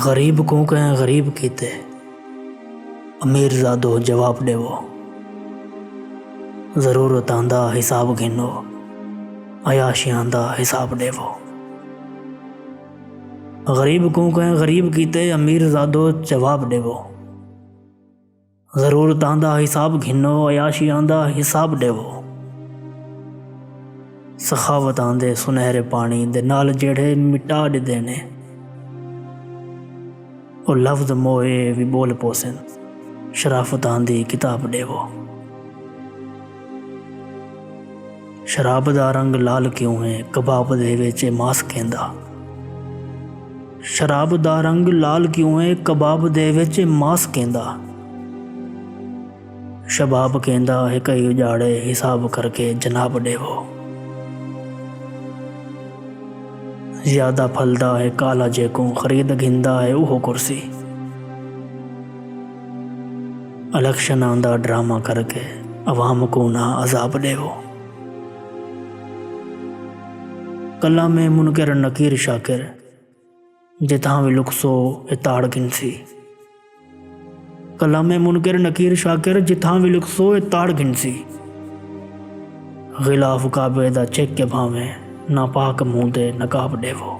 गरीब को कहें गरीब कीते, अमीर ज़ादो जवाब देवो। ज़रूरत आंदा हिसाब गिनो, अयाशी आंदा हिसाब देवो। गरीब को कहें गरीब कीते, अमीर ज़ादो जवाब देवो। ज़रूरत आंदा हिसाब गिनो, अयाशी आंदा हिसाब देवो। सखावत आंदे सुनहरे पानी दे नाल जेड़े मिटा दे ने, और लफ्ज़ मोए भी बोल पोसन, शराफत आंदी किताब देवो। शराब दा रंग लाल क्यों है, कबाब दे विच मास कहंदा। शराब दा रंग लाल क्यों है, कबाब दे विच मास कहंदा। शबाब कहंदा है कई उजाड़े, हिसाब करके जनाब देवो। ज्यादा फलदा है काला जेको, खरीद गिंदा है ओहो कुर्सी। इलेक्शन आंदा ड्रामा करके, अवाम को ना अजाब देवो। कला में मुनकर नकीर शाकिर, जिथा भी लुकसो ताड़ गिनसी। कला में मुनकर नकीर शाकिर, जिथा भी लुकसो ताड़ गिनसी। गिलाफ काबे दा चेक के भावें, नापाक मुंह दे नकाब देवो।